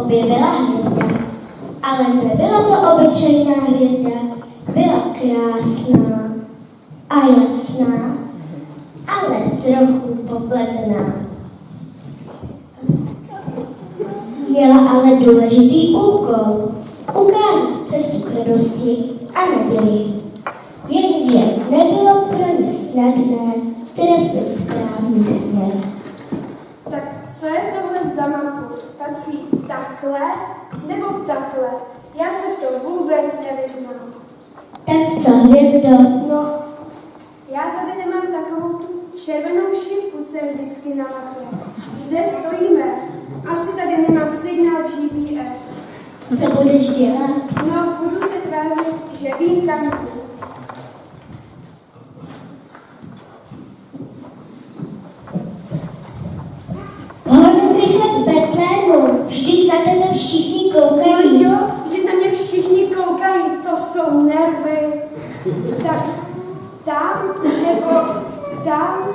objevila hvězda. Ale nebyla to obyčejná hvězda, byla krásná a jasná, ale trochu popletená. Měla ale důležitý úkol, ukázat cestu k radosti a naději. Jenže nebylo pro ně snadné trefit správný směr. Tak co je tohle za mapu? Patří takhle nebo takhle? Já se v tom vůbec nevyznám. Tak co, hvězdo? No, já tady nemám takovou tu červenou šipku, co je vždycky na mapě. Zde stojíme. Asi tady nemám signál GPS. Co budeš dělat? No, budu se tvářit, že vím, kam jdu. Honem rychle k Betlému, vždyť na tebe všichni koukají. Jo, vždyť na mě všichni koukají, to jsou nervy. Tak tam nebo tam?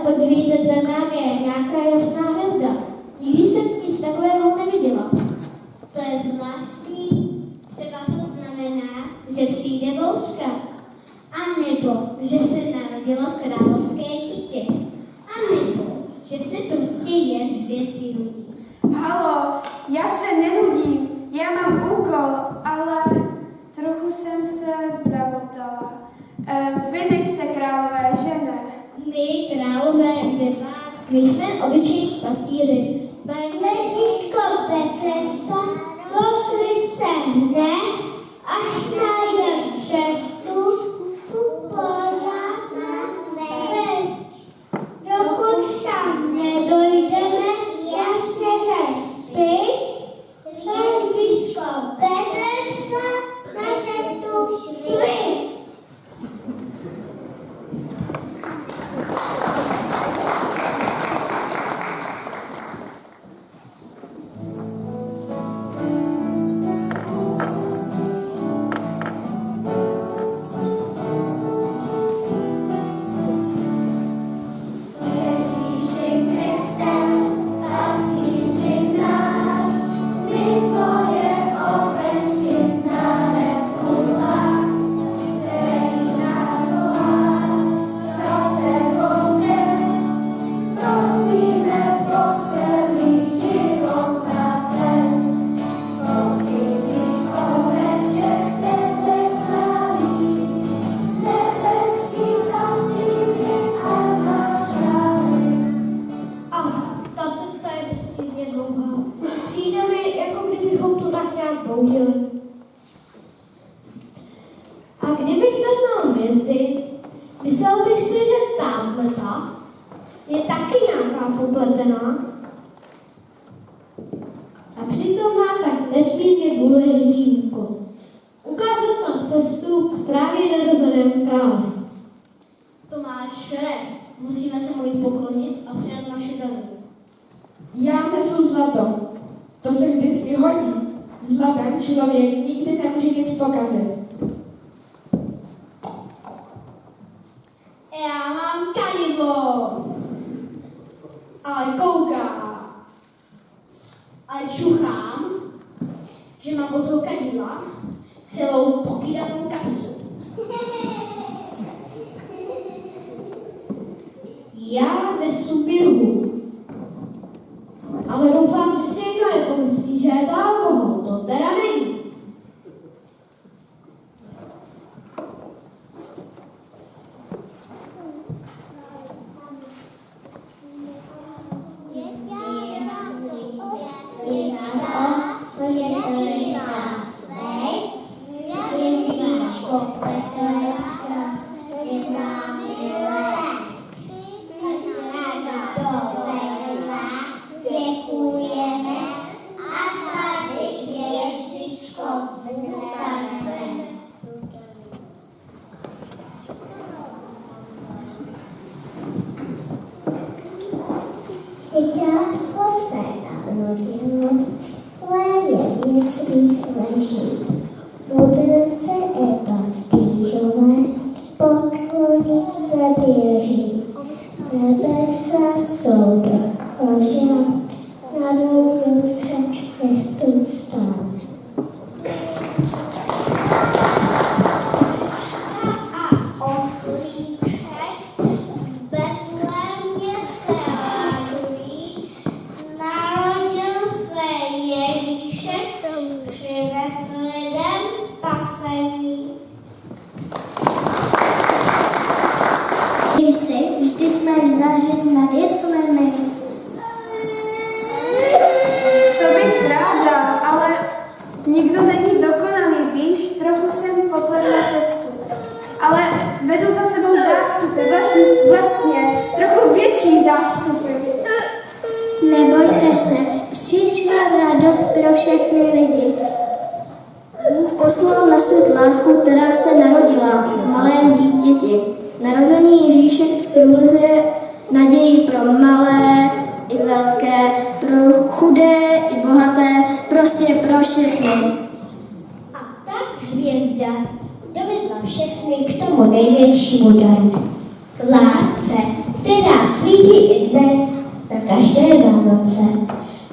Podívejte, za námi je nějaká jasná hvězda. Nikdy jsem nic takového neviděla. To je zvláštní. Třeba to znamená, že přijde bouřka. A nebo, že se narodilo královské dítě. A nebo, že se prostě jen hvězdy nudí. Halo, já se nenudím, já mám úkol, ale trochu jsem se zamotala. Vy nejste králové, že ne? My, králové, kde pak, my jsme obyčejní pastýři. Hvězdičko Betlémska, prosli se hned, až najdem cestu, tu pořád nás nevést. Dokud tam nedojdeme, jasně cesty, hvězdičko Betlémska, na cestu šli. A kdybych neznal hvězdy, myslel bych si, že tahleta je taky nějaká popletená. A přitom má tak nesmírně důležitý úkol. Ukázat nám cestu právě narozenému králi. To máš šrek. Musíme se mu jít poklonit a předat naše dary. Já nesu zlato. To se vždycky hodí. Zlatem člověk nikdy nemůže nic pokazit. Já mám kadidlo. Ale koukám. Ale čuchám, že mám od toho kadidla celou pokydanou kapsu. Já nesu pirhu. Ale doufám, že si někdo nepomyslí, že je to alkohol. To teda není. Děkujeme a tady Ježičko zůstaneme. Děťátko se narodilo, levě myslí leží. Budrce Eva v křížové, poklonit se běží. Nebesa jsou dokoža, na důvod se Kristus stal. A oslíček v Betlémě se radují, narodil se Ježíšek, přivez lidem spasení. Jsi vždyť máš záření nad jeslemi. To bych ráda, ale nikdo není dokonalý, víš, trochu jsem popletla cestu. Ale vedu za sebou zástupy, vlastně trochu větší zástupy. Nebojte se, přišla radost pro všechny lidi. Bůh poslal na svět lásku, která se narodila v malém dítěti. Narození Ježíšek symbolizuje naději pro malé i velké, pro chudé i bohaté, prostě pro všechny. A tak hvězda dovedla všechny k tomu největšímu daru. K lásce, která svítí i dnes na každé Vánoce.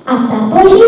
A ta boží